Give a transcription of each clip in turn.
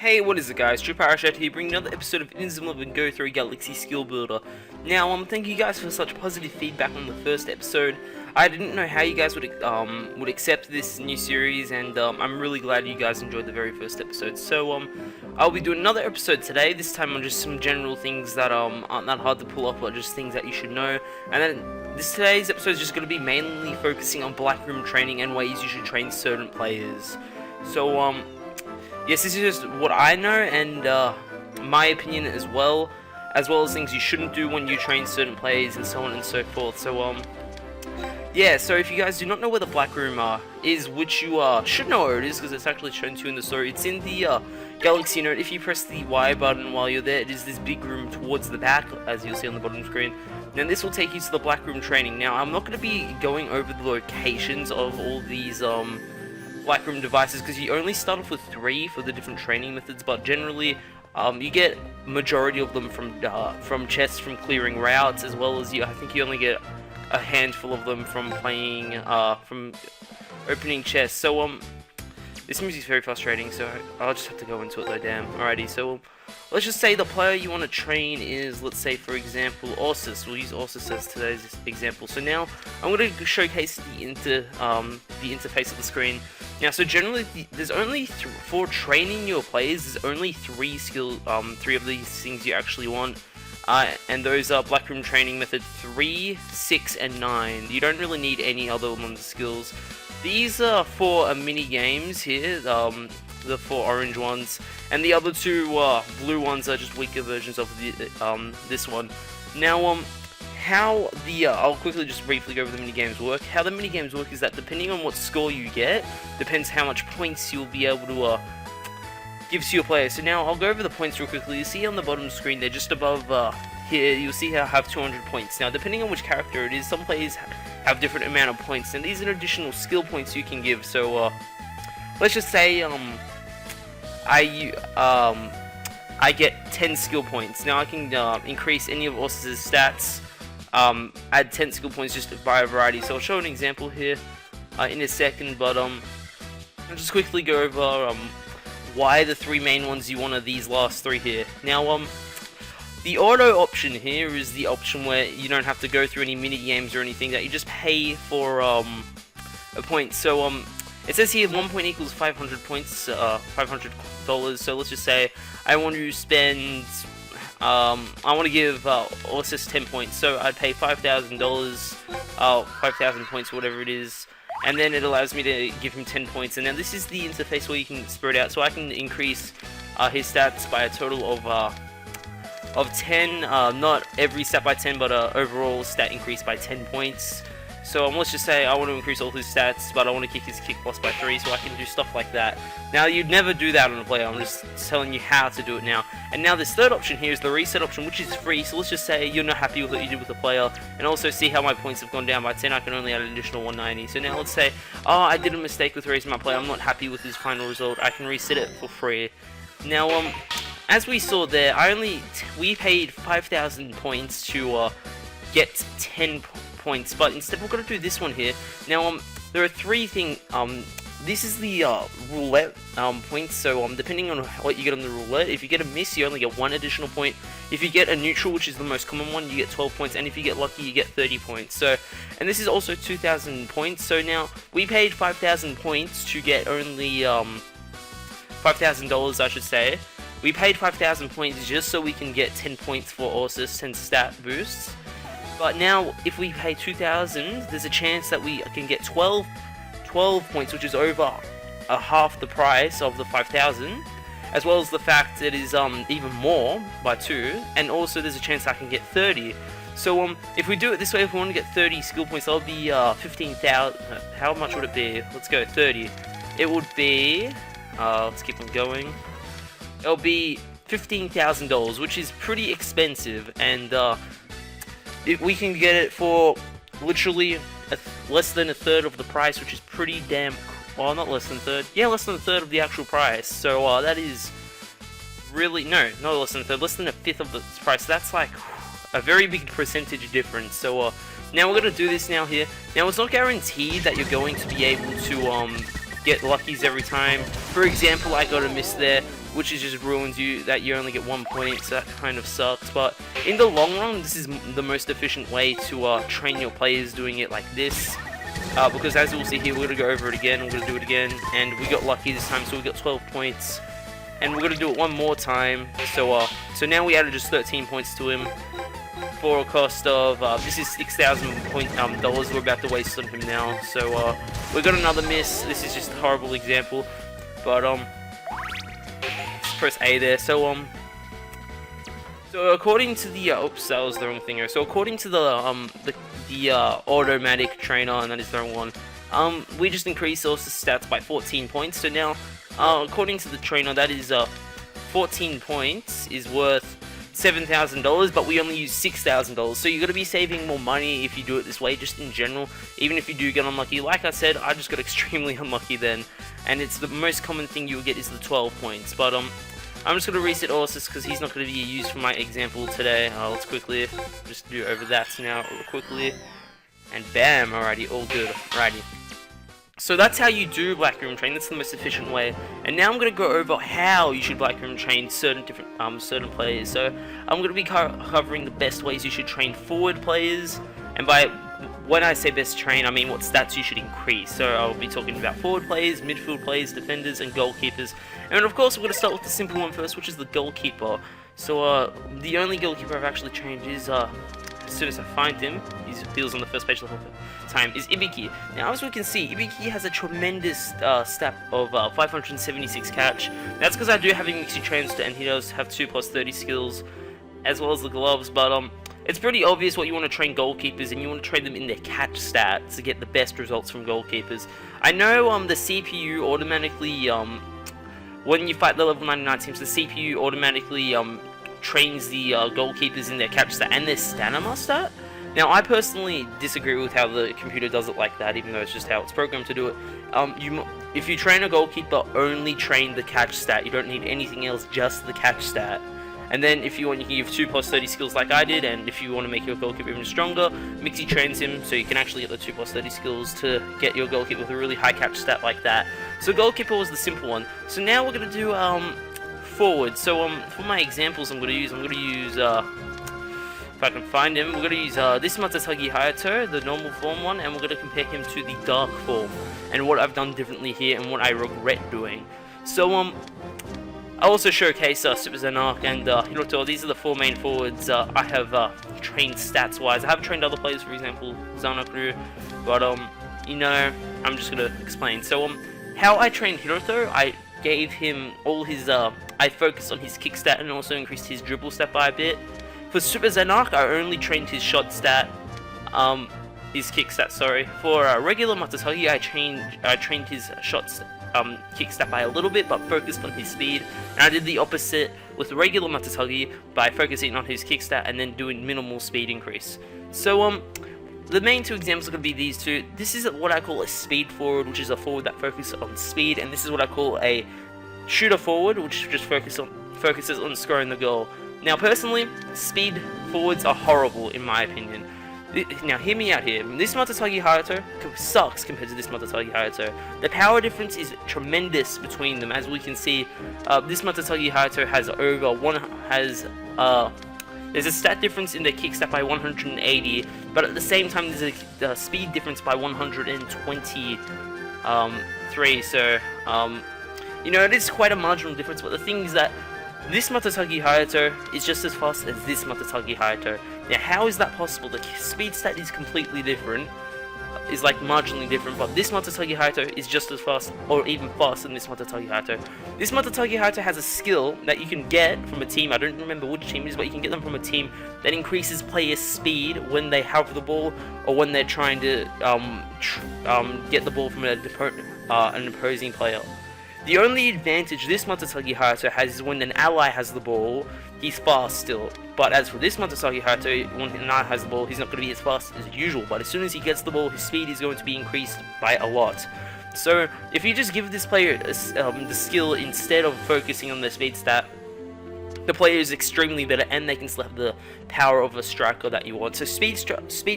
Hey, what is it guys, TrueParashat here, bringing another episode of Inazuma and Go Through Galaxy Skill Builder. Now, thank you guys for such positive feedback on the first episode. I didn't know how you guys would accept this new series, and I'm really glad you guys enjoyed the very first episode. So, I'll be doing another episode today, this time on just some general things that aren't that hard to pull up, or just things that you should know. And then, today's episode is just going to be mainly focusing on Blackroom training and ways you should train certain players. So, yes, this is just what I know, and my opinion as well as things you shouldn't do when you train certain players and so on and so forth. So, yeah, so if you guys do not know where the Blackroom is, which you should know where it is, because it's actually shown to you in the story, it's in the Galaxy Note. If you press the Y button while you're there, it is this big room towards the back, as you'll see on the bottom screen. Then this will take you to the Blackroom training. Now, I'm not going to be going over the locations of all these, Blackroom devices, because you only start off with 3 for the different training methods, but generally you get majority of them from chests, from clearing routes, as well as I think you only get a handful of them from playing from opening chests. So this music's very frustrating, so I'll just have to go into it though. Damn. Alrighty, so let's just say the player you want to train is, let's say for example, Orsus. We'll use Orsus as today's example. So now I'm going to showcase the interface of the screen. Now, so generally, there's only for training your players, there's only 3 of these things you actually want, and those are Blackroom training method 3, 6, and 9. You don't really need any other one of the skills. These are 4 mini games here, the 4 orange ones, and the other 2 blue ones are just weaker versions of this one. Now, I'll quickly just briefly go over the minigames work. How the minigames work is that depending on what score you get, depends how much points you'll be able to give to your player. So now I'll go over the points real quickly. You see on the bottom screen, they're just above here, you'll see how I have 200 points. Now depending on which character it is, some players have different amount of points, and these are additional skill points you can give. So let's just say I get 10 skill points. Now I can increase any of Orsus's stats, add 10 skill points just by a variety. So I'll show an example here in a second, but I'll just quickly go over why the 3 main ones you want are these last 3 here. Now the auto option here is the option where you don't have to go through any mini games or anything, that you just pay for a point. So it says here 1 point equals 500 points, $500. So let's just say I want to spend I want to give Orsus 10 points, so I'd pay $5,000, 5,000 points, whatever it is, and then it allows me to give him 10 points. And now this is the interface where you can spread out, so I can increase his stats by a total of 10, not every stat by 10, but overall stat increase by 10 points. So let's just say I want to increase all his stats, but I want to kick his kick loss by 3, so I can do stuff like that. Now, you'd never do that on a player, I'm just telling you how to do it now. And now this third option here is the reset option, which is free. So let's just say you're not happy with what you did with the player, and also see how my points have gone down by 10, I can only add an additional 190. So now let's say, oh, I did a mistake with raising my player, I'm not happy with his final result, I can reset it for free. Now, as we saw there, we paid 5,000 points to get 10 points, but instead we're going to do this one here. Now there are 3 things. This is the roulette points, so depending on what you get on the roulette, if you get a miss you only get 1 additional point. If you get a neutral, which is the most common one, you get 12 points, and if you get lucky you get 30 points. So, and this is also 2,000 points. So now we paid 5,000 points to get only $5,000, I should say. We paid 5,000 points just so we can get 10 points for Orsus, 10 stat boosts. But now, if we pay 2,000, there's a chance that we can get 12 points, which is over half the price of the 5,000, as well as the fact that it is even more by 2, and also there's a chance I can get 30. So if we do it this way, if we want to get 30 skill points, that'll be 15,000. How much would it be? Let's go 30. It would be. Let's keep on going. It'll be $15,000, which is pretty expensive, and we can get it for literally less than a third of the price, which is pretty damn. Well, not less than a third. Yeah, less than a third of the actual price. So that is really not less than a third, less than a fifth of the price. That's like a very big percentage difference. So now we're gonna do this now here. Now it's not guaranteed that you're going to be able to get luckies every time. For example, I got a miss there. which is just ruins you, that you only get 1 point, so that kind of sucks. But in the long run, this is the most efficient way to train your players, doing it like this. Because as you'll see here, we're going to go over it again, we're going to do it again, and we got lucky this time, so we got 12 points. And we're going to do it one more time, so now we added just 13 points to him, for a cost of, this is $6,000 we're about to waste on him now. So, we got another miss. This is just a horrible example, but, just press A there. So, according to the, oops, that was the wrong thing here. So, according to the automatic trainer, and that is the wrong one, we just increased those stats by 14 points. So now, according to the trainer, that is, 14 points is worth $7,000, but we only use $6,000, so you're going to be saving more money if you do it this way, just in general, even if you do get unlucky. Like I said, I just got extremely unlucky then, and it's the most common thing you will get is the 12 points, but I'm just going to reset Ursus because he's not going to be used for my example today. Let's quickly just do over that now real quickly, and bam, alrighty, all good, alrighty. So that's how you do Blackroom train. That's the most efficient way. And now I'm going to go over how you should Blackroom train certain players. So I'm going to be covering the best ways you should train forward players. And when I say best train, I mean what stats you should increase. So I'll be talking about forward players, midfield players, defenders, and goalkeepers. And of course, we're going to start with the simple one first, which is the goalkeeper. So the only goalkeeper I've actually trained is as soon as I find him, he was on the first page the whole time, is Ibiki. Now, as we can see, Ibiki has a tremendous stat of 576 catch. That's because I do have him mixing trains, and he does have 2+30 skills, as well as the gloves, but it's pretty obvious what you want to train goalkeepers, and you want to train them in their catch stats to get the best results from goalkeepers. I know the CPU automatically, when you fight the level 99 teams, the CPU automatically trains the goalkeepers in their catch stat and their stamina stat. Now, I personally disagree with how the computer does it like that, even though it's just how it's programmed to do it. If you train a goalkeeper, only train the catch stat. You don't need anything else, just the catch stat. And then if you want, you can give 2+30 skills like I did, and if you want to make your goalkeeper even stronger, Mixie trains him so you can actually get the 2+30 skills to get your goalkeeper with a really high catch stat like that. So goalkeeper was the simple one. So now we're going to do forward. So for my examples I'm going to use, if I can find him, we're going to use this Matsutagi Hayato, the normal form one, and we're going to compare him to the dark form, and what I've done differently here, and what I regret doing. So, I'll also showcase Super Zanark and Hiroto. These are the four main forwards I have trained stats-wise. I have trained other players, for example, Zanakuru, but, you know, I'm just going to explain. So, how I trained Hiroto, I gave him all his, I focused on his kick stat and also increased his dribble stat by a bit. For Super Zanark, I only trained his shot stat, his kick stat, sorry. For regular Matsutagi, I trained his shots, kick stat by a little bit, but focused on his speed. And I did the opposite with regular Matsutagi by focusing on his kick stat and then doing minimal speed increase. So, the main two examples are going to be these two. This is what I call a speed forward, which is a forward that focuses on speed, and this is what I call a shooter forward, which just focuses on scoring the goal. Now, personally, speed forwards are horrible, in my opinion. Now, hear me out here. This Matsutagi Hayato sucks compared to this Matsutagi Hayato. The power difference is tremendous between them. As we can see, this Matsutagi Hayato has there's a stat difference in the kick stat by 180, but at the same time, there's a speed difference by 123. So, you know, it is quite a marginal difference, but the thing is that this Matsutagi Hayato is just as fast as this Matsutagi Hayato. Now, how is that possible? The speed stat is completely different, is like marginally different, but this Matsutagi Hayato is just as fast, or even faster than this Matsutagi Hayato. This Matsutagi Hayato has a skill that you can get from a team, I don't remember which team it is, but you can get them from a team that increases players' speed when they have the ball, or when they're trying to get the ball from an opposing player. The only advantage this Matsutagi Hayato has is when an ally has the ball, he's fast still. But as for this Matsutagi Hayato, when an ally has the ball, he's not going to be as fast as usual. But as soon as he gets the ball, his speed is going to be increased by a lot. So, if you just give this player the skill instead of focusing on the speed stat, the player is extremely better, and they can still have the power of a striker that you want. So speed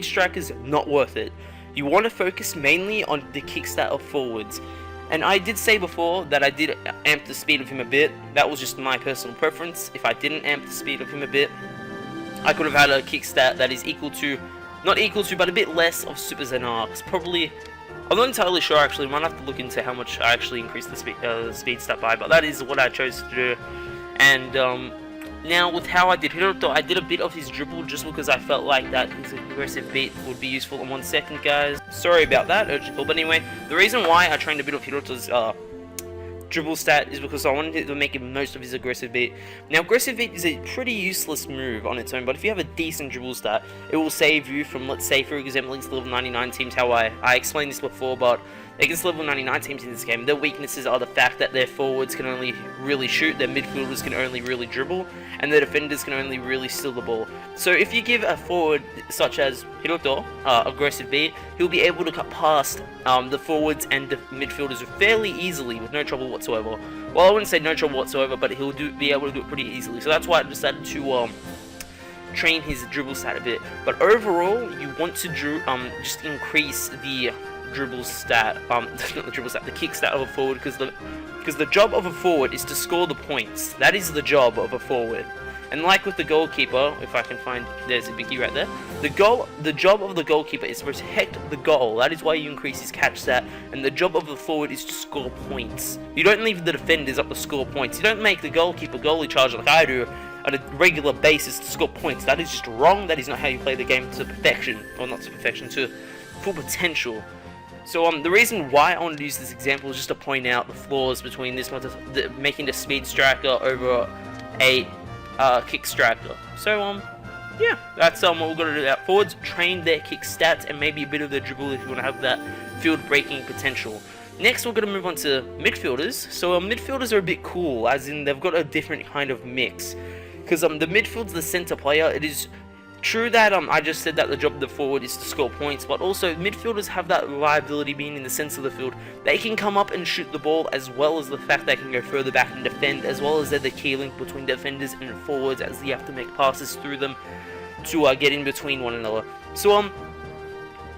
strike is not worth it. You want to focus mainly on the kick stat of forwards. And I did say before that I did amp the speed of him a bit. That was just my personal preference. If I didn't amp the speed of him a bit, I could have had a kick stat that is equal to, not equal to, but a bit less of Super Zen Arcs. Probably, I'm not entirely sure actually. Might have to look into how much I actually increased the speed stat by, but that is what I chose to do. And now with how I did Hiroto, I did a bit of his dribble just because I felt like that his aggressive beat would be useful in 1 second, guys. Sorry about that, urgent call. But anyway, the reason why I trained a bit of Hiroto's dribble stat is because I wanted to make him most of his aggressive beat. Now, aggressive beat is a pretty useless move on its own, but if you have a decent dribble stat, it will save you from, let's say, for example, against level 99 teams, how I explained this before, but against level 99 teams in this game, their weaknesses are the fact that their forwards can only really shoot, their midfielders can only really dribble, and their defenders can only really steal the ball. So if you give a forward such as Hiroto aggressive beat, he'll be able to cut past the forwards and the midfielders fairly easily with no trouble whatsoever. Well, I wouldn't say no trouble whatsoever, but he'll be able to do it pretty easily. So that's why I decided to train his dribble stat a bit. But overall, you want to just increase the dribble stat, not the dribble stat, the kick stat of a forward, because the job of a forward is to score the points. That is the job of a forward. And like with the goalkeeper, if I can find, there's a biggie right there. The job of the goalkeeper is to protect the goal. That is why you increase his catch stat. And the job of the forward is to score points. You don't leave the defenders up to score points. You don't make the goalkeeper goalie charge like I do on a regular basis to score points. That is just wrong. That is not how you play the game to perfection, or not to perfection, to full potential. So the reason why I wanted to use this example is just to point out the flaws between this one, making the speed striker over a kick striker. So yeah, that's what we're gonna do. That forwards train their kick stats and maybe a bit of their dribble if you want to have that field breaking potential. Next, we're gonna move on to midfielders. So midfielders are a bit cool, as in they've got a different kind of mix. Because the midfield's the center player. It is true that I just said that the job of the forward is to score points, but also midfielders have that reliability being in the center of the field. They can come up and shoot the ball, as well as the fact they can go further back and defend, as well as they're the key link between defenders and forwards, as you have to make passes through them to get in between one another. So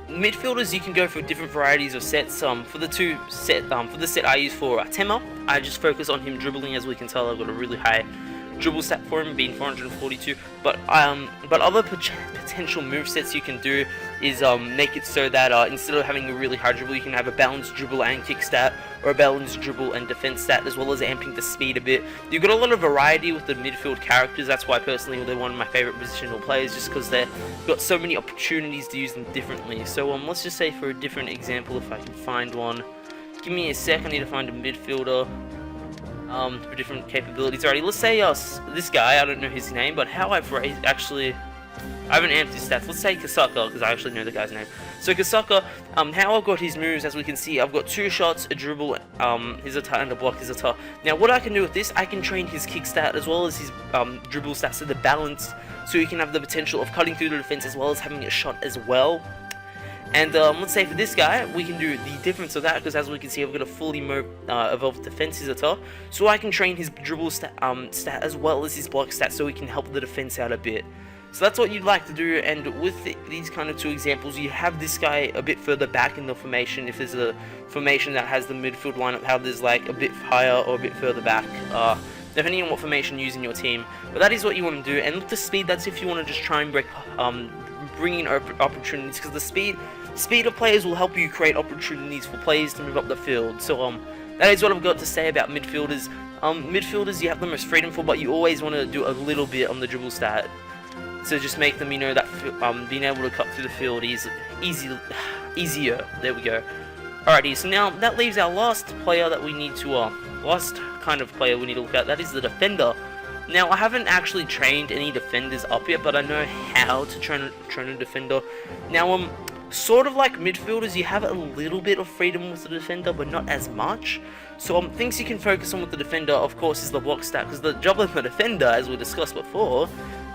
midfielders, you can go for different varieties of sets. For the set I use for Tema, I just focus on him dribbling. As we can tell, I've got a really high dribble stat for him, being 442. But other potential move sets you can do is make it so that instead of having a really high dribble, you can have a balanced dribble and kick stat, or a balanced dribble and defense stat, as well as amping the speed a bit. You've got a lot of variety with the midfield characters. That's why personally they're one of my favorite positional players, just because they've got so many opportunities to use them differently. So let's just say for a different example, if I can find one. Give me a sec, I need to find a midfielder for different capabilities. Alrighty, let's say this guy, I don't know his name, but how I haven't amped his stats. Let's say Kasaka, because I actually know the guy's name. So Kasaka, how I've got his moves, as we can see, I've got 2 shots, a dribble, his attack, and a block his attack. Now what I can do with this, I can train his kick stat as well as his dribble stats so they're balanced, so he can have the potential of cutting through the defense as well as having a shot as well. And let's say for this guy, we can do the difference of that, because as we can see, I've got a fully evolved defense his attack, so I can train his dribble stat as well as his block stat, so he can help the defense out a bit. So that's what you'd like to do, and with these kind of 2 examples, you have this guy a bit further back in the formation. If there's a formation that has the midfield lineup, how there's like a bit higher or a bit further back, depending on what formation you use in your team. But that is what you want to do, and with the speed, that's if you want to just try and bring in opportunities, because the speed of players will help you create opportunities for players to move up the field. So that is what I've got to say about midfielders. Midfielders, you have the most freedom for, but you always want to do a little bit on the dribble stat, so just make them, that being able to cut through the field is easier. There we go. Alrighty, so now that leaves our last player that we need to last kind of player we need to look at. That is the defender. Now, I haven't actually trained any defenders up yet, but I know how to train a defender. Now, sort of like midfielders, you have a little bit of freedom with the defender, but not as much. So things you can focus on with the defender, of course, is the block stat, because the job of the defender, as we discussed before,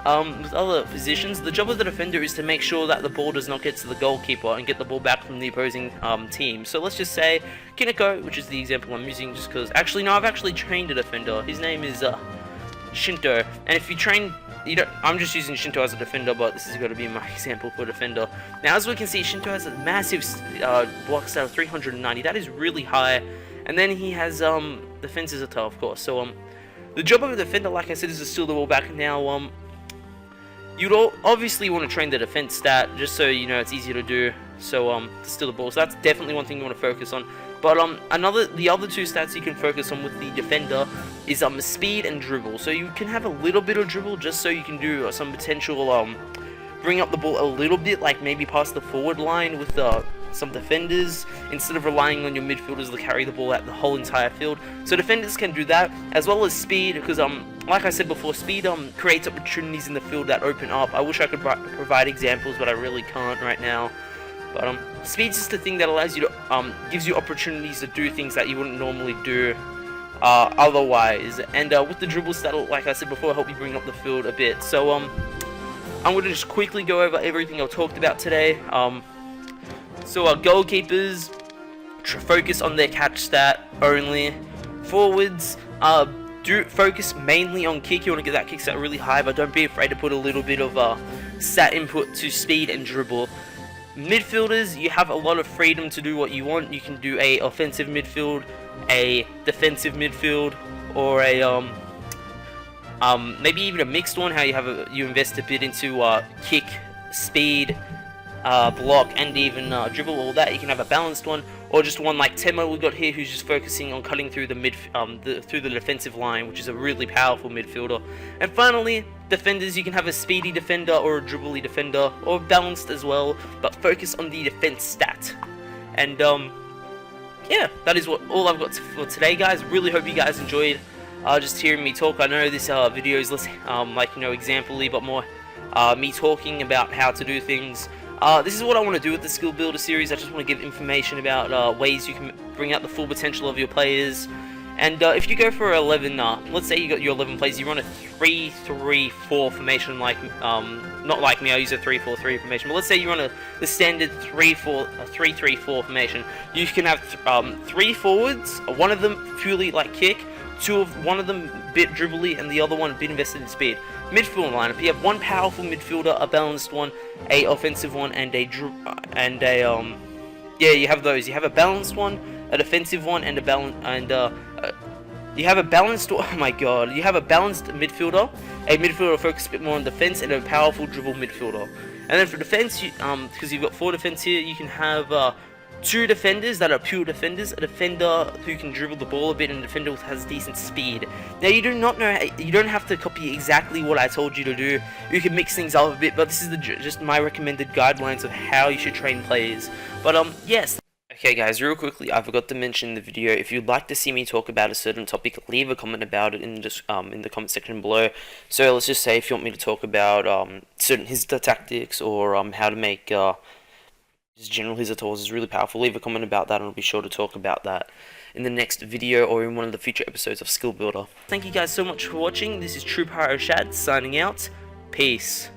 with other positions, the job of the defender is to make sure that the ball does not get to the goalkeeper and get the ball back from the opposing team. So let's just say Kineko, which is the example I'm using, just because, actually no, I've actually trained a defender. His name is Shinto, and if you train, I'm just using Shinto as a defender, but this is going to be my example for a defender. Now, as we can see, Shinto has a massive block stat of 390. That is really high, and And then he has the fences are tough, of course. So the job of a defender, like I said, is to steal the ball back. Now you'd obviously want to train the defense stat just so you know it's easier to do. So to steal the ball, so that's definitely one thing you want to focus on. But the other two stats you can focus on with the defender is speed and dribble. So you can have a little bit of dribble just so you can do some potential bring up the ball a little bit, like maybe past the forward line with some defenders, instead of relying on your midfielders to carry the ball out the whole entire field. So defenders can do that, as well as speed, because like I said before, speed creates opportunities in the field that open up. I wish I could provide examples, but I really can't right now. But speed's just the thing that allows you to gives you opportunities to do things that you wouldn't normally do otherwise. And with the dribble stat, like I said before, help you bring up the field a bit. So I'm going to just quickly go over everything I talked about today. So our goalkeepers focus on their catch stat only. Forwards do focus mainly on kick. You want to get that kick stat really high, but don't be afraid to put a little bit of stat input to speed and dribble. Midfielders, you have a lot of freedom to do what you want. You can do a offensive midfield, a defensive midfield, or a maybe even a mixed one. How you invest a bit into kick, speed, block, and even dribble. All that you can have a balanced one, or just one like Temo we got here, who's just focusing on cutting through the through the defensive line, which is a really powerful midfielder. And finally, defenders, you can have a speedy defender or a dribbly defender, or balanced as well, but focus on the defense stat. And yeah, that is all I've got for today, guys. Really hope you guys enjoyed just hearing me talk. I know this video is less like, you know, example-y, but more me talking about how to do things. This is what I want to do with the Skill Builder series. I just want to give information about ways you can bring out the full potential of your players. And if you go for 11, let's say you got your 11 players, you run a 3-3-4 formation, like not like me, I use a 3-4-3 formation, but let's say you run the standard 3-3-4 formation. You can have 3 forwards, one of them purely like kick, one of them bit dribbly, and the other one bit invested in speed. Midfield lineup: you have one powerful midfielder, a balanced one, a offensive one, and yeah, you have those. You have a balanced one, a defensive one, and you have a balanced. Oh my god! You have a balanced midfielder, a midfielder focused a bit more on defense, and a powerful dribble midfielder. And then for defense, because you've got 4 defense here, you can have 2 defenders that are pure defenders, a defender who can dribble the ball a bit, and a defender who has decent speed. Now you don't have to copy exactly what I told you to do. You can mix things up a bit, but this is just my recommended guidelines of how you should train players. But yes. Okay guys, real quickly, I forgot to mention in the video, if you'd like to see me talk about a certain topic, leave a comment about it in the comment section below. So let's just say if you want me to talk about certain Hizda tactics, or how to make just general Hizda tools is really powerful, leave a comment about that and I'll be sure to talk about that in the next video or in one of the future episodes of Skill Builder. Thank you guys so much for watching. This is True Pyro Shad signing out. Peace.